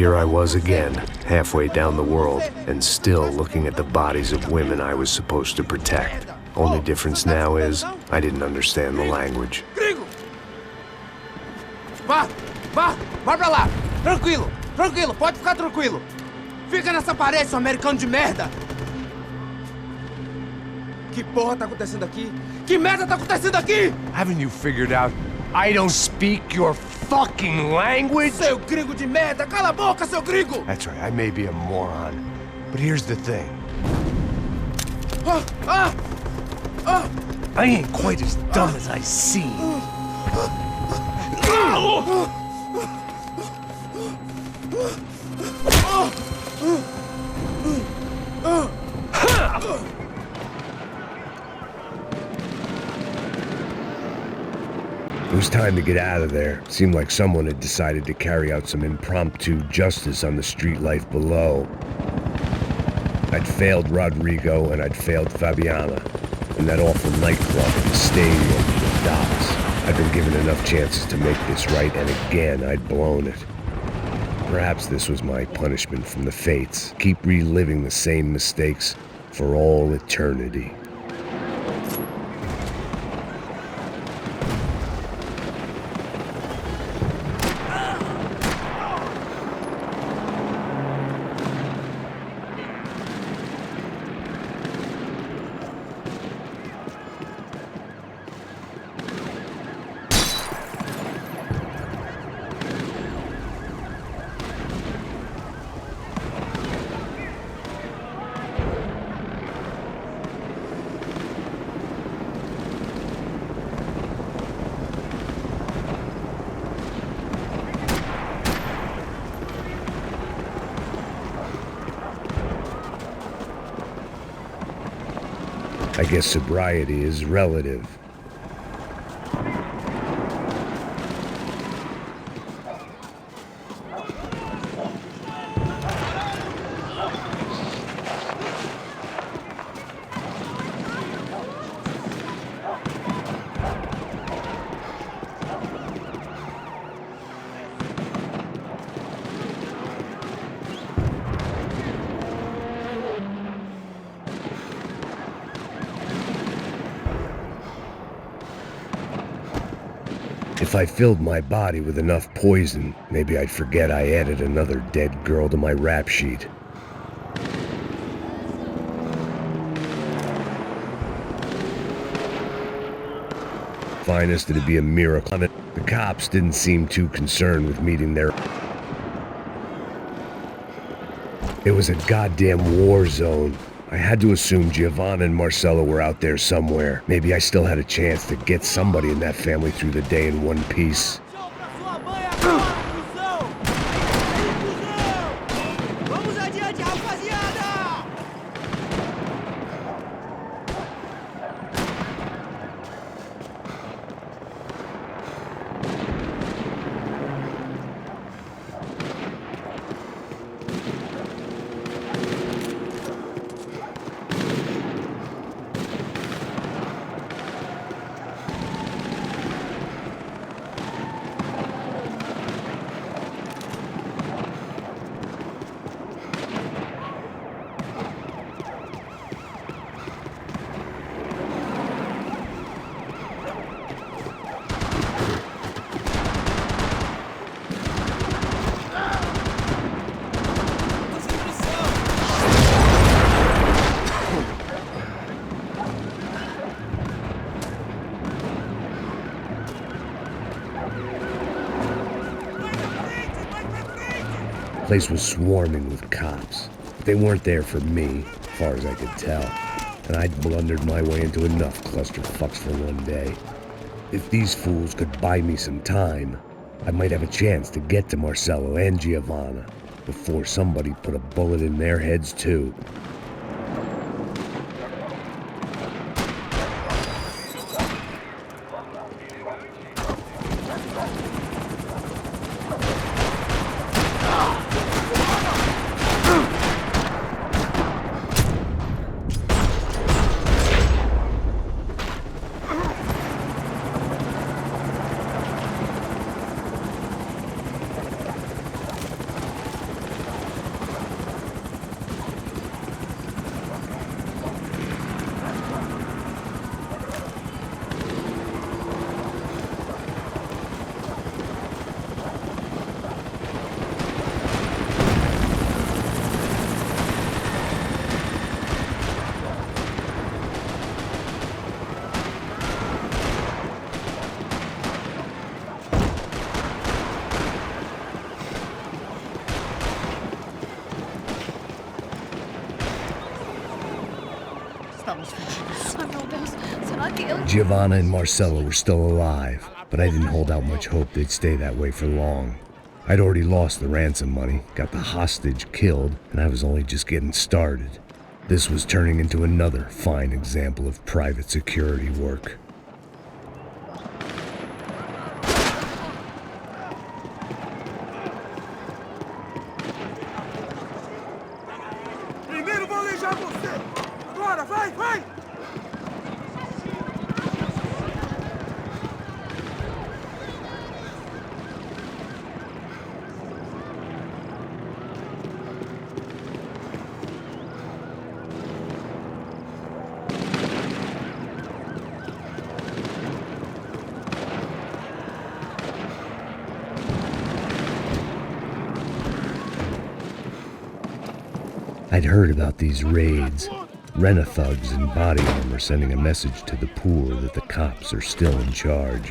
Here I was again, halfway down the world, and still looking at the bodies of women I was supposed to protect. Only difference now is, I didn't understand the language. Gringo! Vai pra lá! Tranquilo, pode ficar tranquilo! Fica nessa parede, seu americano de merda! Que porra tá acontecendo aqui? Que merda tá acontecendo aqui? Haven't you figured out I don't speak your fucking language? Seu gringo de merda! Cala a boca, seu gringo! That's right, I may be a moron, but here's the thing. I ain't quite as dumb as I seem. It was time to get out of there. Seemed like someone had decided to carry out some impromptu justice on the street life below. I'd failed Rodrigo and I'd failed Fabiana. And that awful nightclub, the stadium, the docks. I'd been given enough chances to make this right, and again I'd blown it. Perhaps this was my punishment from the fates. Keep reliving the same mistakes for all eternity. I guess sobriety is relative. If I filled my body with enough poison, maybe I'd forget I added another dead girl to my rap sheet. Finest, it'd be a miracle. The cops didn't seem too concerned with meeting their... It was a goddamn war zone. I had to assume Giovanna and Marcelo were out there somewhere. Maybe I still had a chance to get somebody in that family through the day in one piece. The place was swarming with cops. But they weren't there for me, as far as I could tell. And I'd blundered my way into enough clusterfucks for one day. If these fools could buy me some time, I might have a chance to get to Marcelo and Giovanna before somebody put a bullet in their heads too. Giovanna and Marcelo were still alive, but I didn't hold out much hope they'd stay that way for long. I'd already lost the ransom money, got the hostage killed, and I was only just getting started. This was turning into another fine example of private security work. Primeiro vou aleijar você! Agora, vai, vai! I'd heard about these raids. Rent-a-thugs in body armor sending a message to the poor that the cops are still in charge.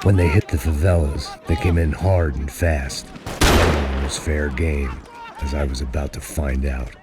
When they hit the favelas, they came in hard and fast. It was fair game, as I was about to find out.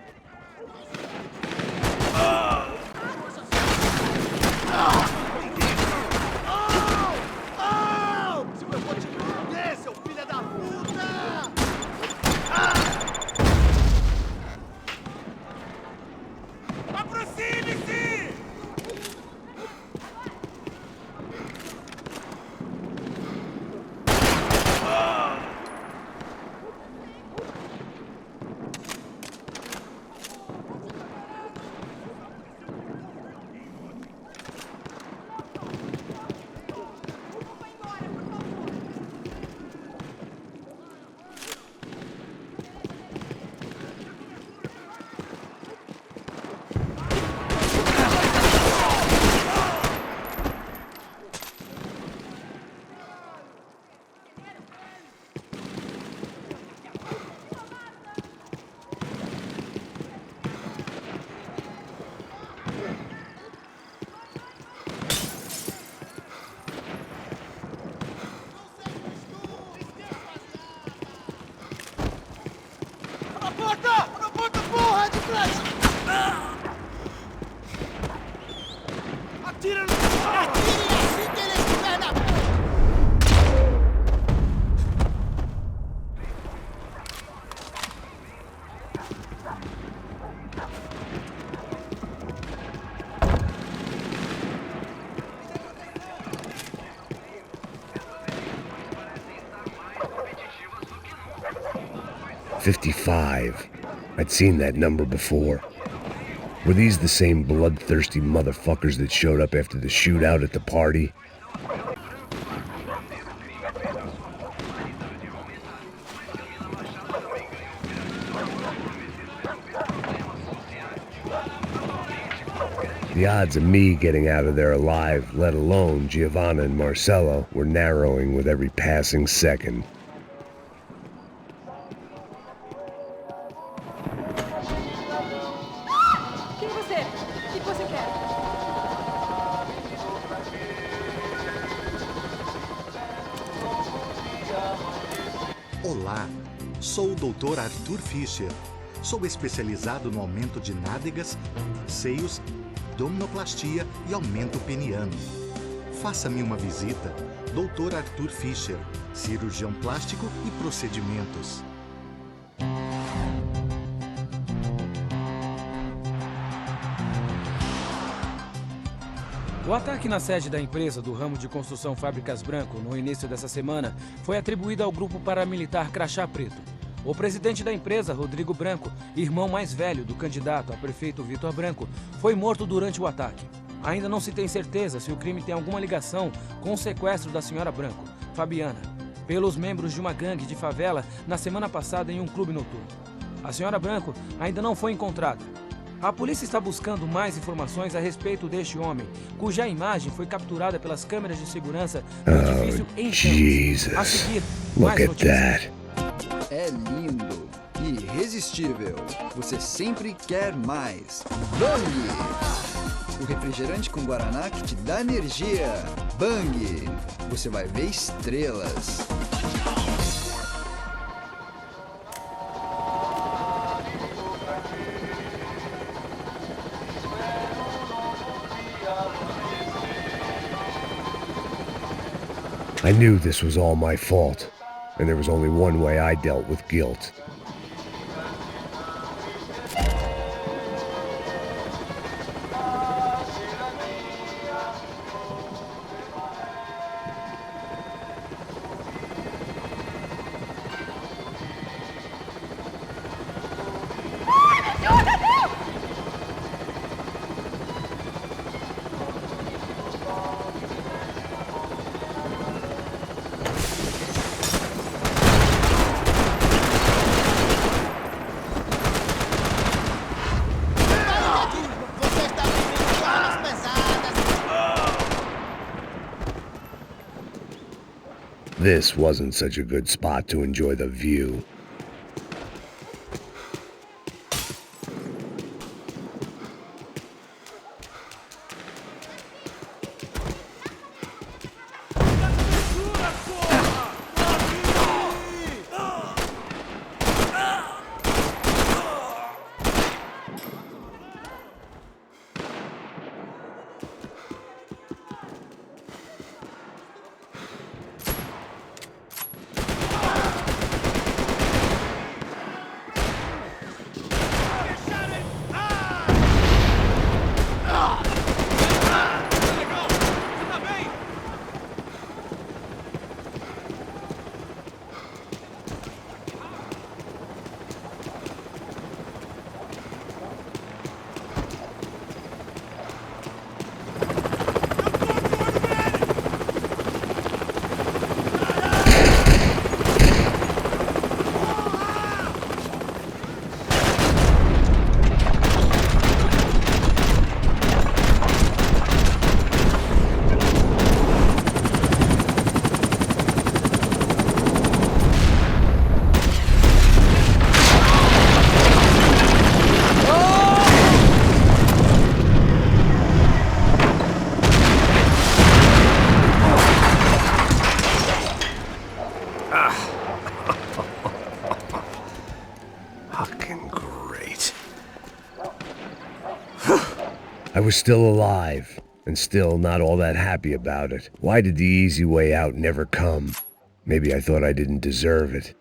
"55. I'd seen that number before. Were these the same bloodthirsty motherfuckers that showed up after the shootout at the party? The odds of me getting out of there alive, let alone Giovanna and Marcelo, were narrowing with every passing second. Olá, sou o Dr. Arthur Fischer. Sou especializado no aumento de nádegas, seios, abdominoplastia e aumento peniano. Faça-me uma visita. Dr. Arthur Fischer, cirurgião plástico e procedimentos. O ataque na sede da empresa do ramo de construção Fábricas Branco no início dessa semana foi atribuído ao grupo paramilitar Crachá Preto. O presidente da empresa, Rodrigo Branco, irmão mais velho do candidato a prefeito Vitor Branco, foi morto durante o ataque. Ainda não se tem certeza se o crime tem alguma ligação com o sequestro da senhora Branco, Fabiana, pelos membros de uma gangue de favela na semana passada em um clube noturno. A senhora Branco ainda não foi encontrada. A polícia está buscando mais informações a respeito deste homem, cuja imagem foi capturada pelas câmeras de segurança do edifício em chamas. A seguir, mais notícias. É lindo, irresistível. Você sempre quer mais. Bang! O refrigerante com guaraná que te dá energia. Bang! Você vai ver estrelas. I knew this was all my fault, and there was only one way I dealt with guilt. This wasn't such a good spot to enjoy the view. I was still alive, and still not all that happy about it. Why did the easy way out never come? Maybe I thought I didn't deserve it.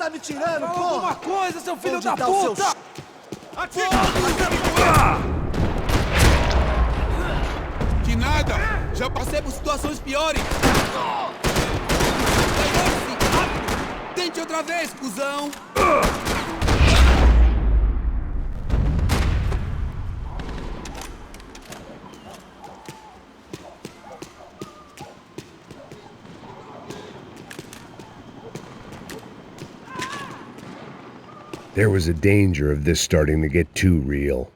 Tá me tirando, Fala porra! alguma coisa, seu filho Onde da tá o seu puta! Atira! Que nada! Já passei por situações piores! Levante-se! Rápido! Tente outra vez, cuzão! There was a danger of this starting to get too real.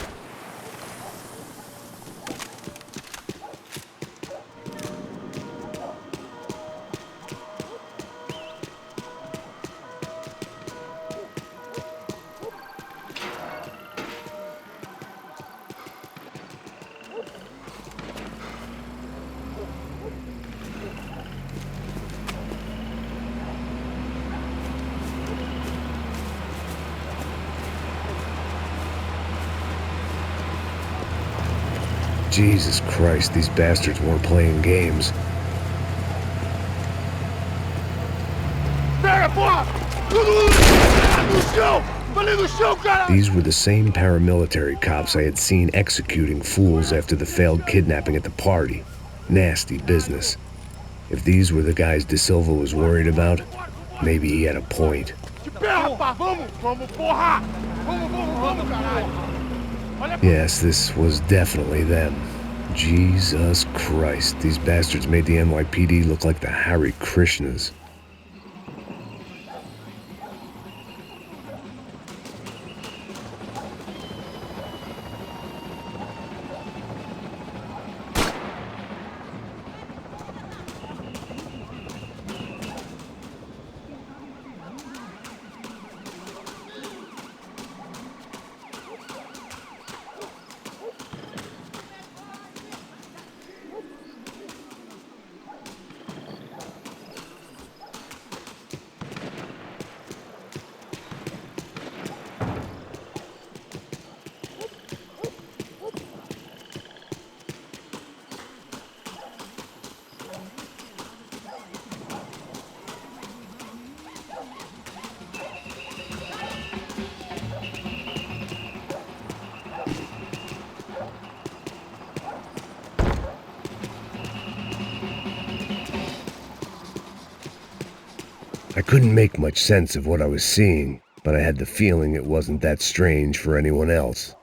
Jesus Christ, these bastards weren't playing games. These were the same paramilitary cops I had seen executing fools after the failed kidnapping at the party. Nasty business. If these were the guys De Silva was worried about, maybe he had a point. Yes, this was definitely them. Jesus Christ, these bastards made the NYPD look like the Hare Krishnas. couldn't make much sense of what I was seeing, but I had the feeling it wasn't that strange for anyone else.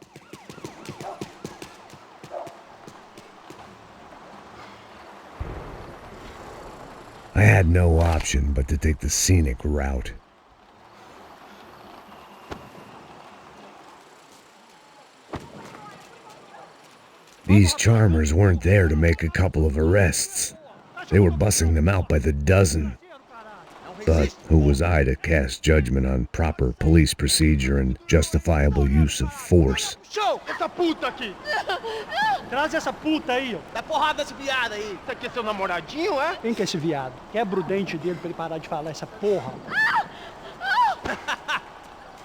I had no option but to take the scenic route. These charmers weren't there to make a couple of arrests. They were bussing them out by the dozen. But who was I to cast judgment on proper police procedure and justifiable use of force? Show essa puta aqui! Traz essa puta aí, ó. Dá porrada nesse viado aí. Isso aqui é seu namoradinho, é? Quem que é esse viado? Quebra o dente dele pra ele parar de falar essa porra.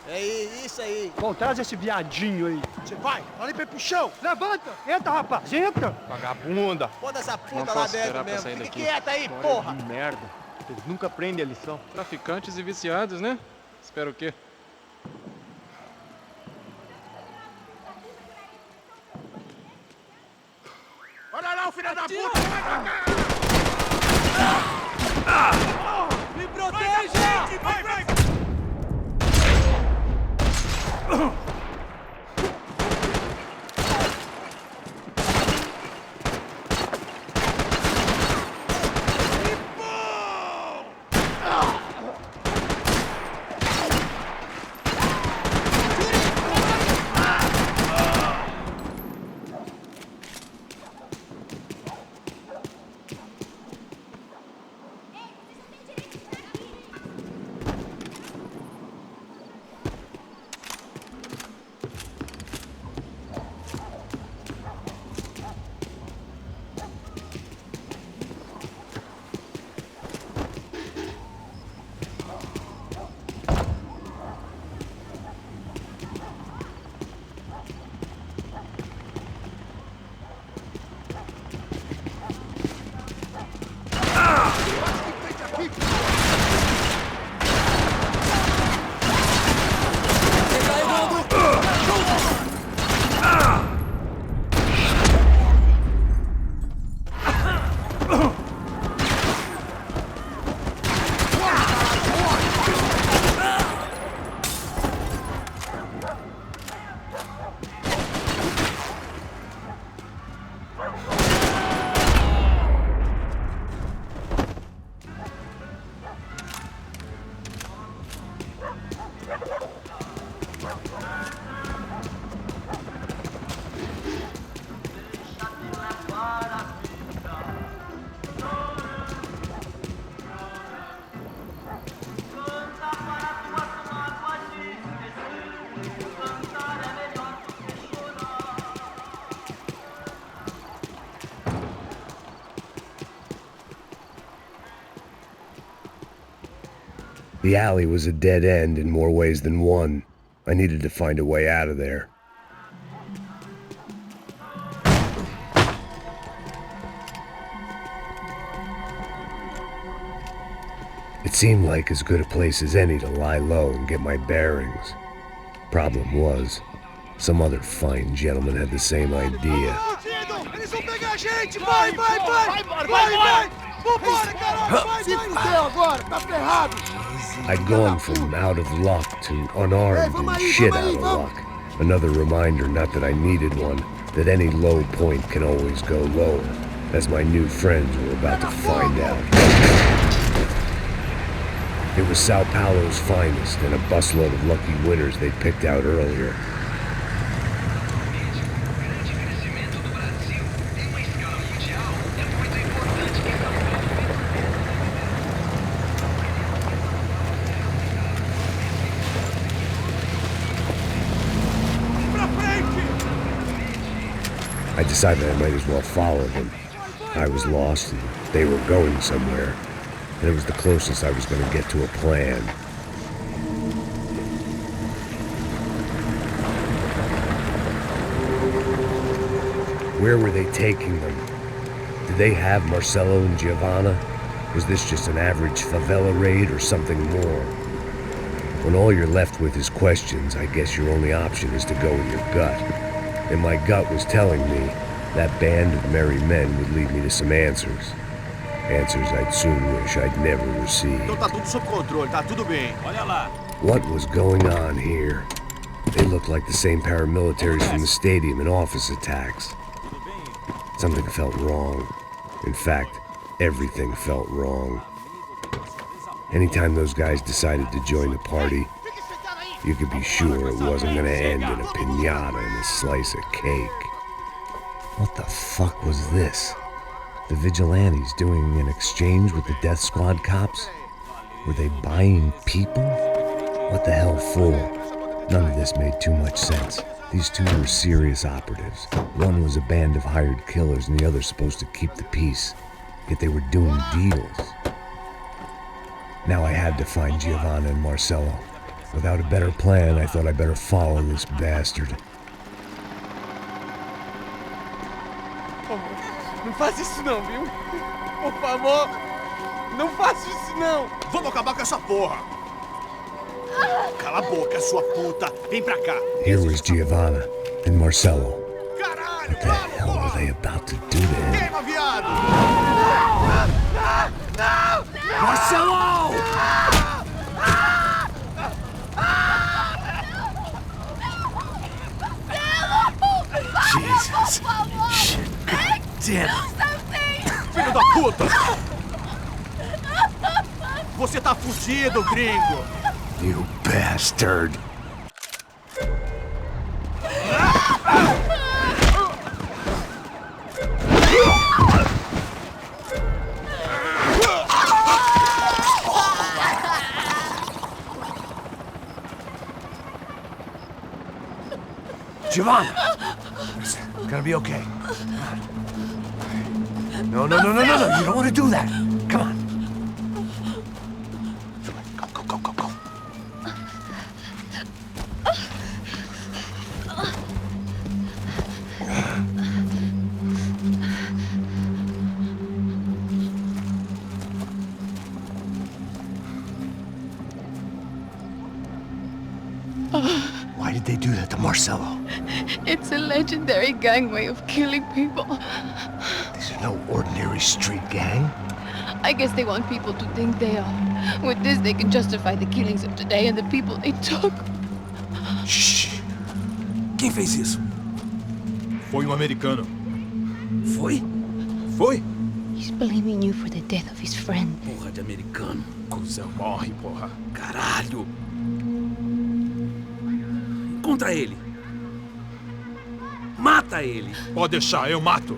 É isso aí. Bom, traz esse viadinho aí. Você vai, olha pra ir pro chão. Levanta, entra, rapaz, entra. Vagabunda. Foda essa puta lá dentro mesmo. Fique quieta aí, porra. Que merda. Eles nunca aprendem a lição. Traficantes e viciados, né? Espero o quê? Olha lá o filho da puta! Me proteja! Vai, vai! The alley was a dead end in more ways than one. I needed to find a way out of there. It seemed like as good a place as any to lie low and get my bearings. Problem was, some other fine gentleman had the same idea. Eles vão pegar a gente! Vai, vai, vai! Vai, vai! Vambora, caralho! Vai, se fudeu agora, tá ferrado! I'd gone from out of luck to unarmed and shit out of luck. Another reminder, not that I needed one, that any low point can always go lower, as my new friends were about to find out. It was Sao Paulo's finest and a busload of lucky winners they'd picked out earlier. I decided I might as well follow them. I was lost and they were going somewhere, and it was the closest I was going to get to a plan. Where were they taking them? Did they have Marcelo and Giovanna? Was this just an average favela raid or something more? When all you're left with is questions, I guess your only option is to go with your gut. And my gut was telling me that band of merry men would lead me to some answers. Answers I'd soon wish I'd never received. Então tá tudo sob controle, tá tudo bem. Olha lá. What was going on here? They looked like the same paramilitaries from the stadium in office attacks. Something felt wrong. In fact, everything felt wrong. Anytime those guys decided to join the party, you could be sure it wasn't gonna end in a piñata and a slice of cake. What the fuck was this? The vigilantes doing an exchange with the death squad cops? Were they buying people? What the hell for? None of this made too much sense. These two were serious operatives. One was a band of hired killers and the other supposed to keep the peace. Yet they were doing deals. Now I had to find Giovanna and Marcello. Without a better plan, I thought I'd better follow this bastard. Não faz isso não, viu? Por favor, não faça isso não. Vamos acabar com essa porra. Cala a boca, sua puta. Vem pra cá. Here was Giovanna and Marcello. What the hell were they about to do to him? Queima, viado! Não! Marcello! Jesus. Shit. God damn. Filho da puta! Você tá fudido, gringo! You bastard! Giovanna! It's gonna be okay. No. You don't want to do that. Come on. Go. Why did they do that to Marcello? It's a legendary gang way of killing people. These are no ordinary street gang. I guess they want people to think they are. With this, they can justify the killings of today and the people they took. Shh. Quem fez isso? Foi americano. Foi? He's blaming you for the death of his friend. Porra de americano. Cusão, morre, porra. Caralho. Encontra ele. Mata ele. Pode deixar, eu mato.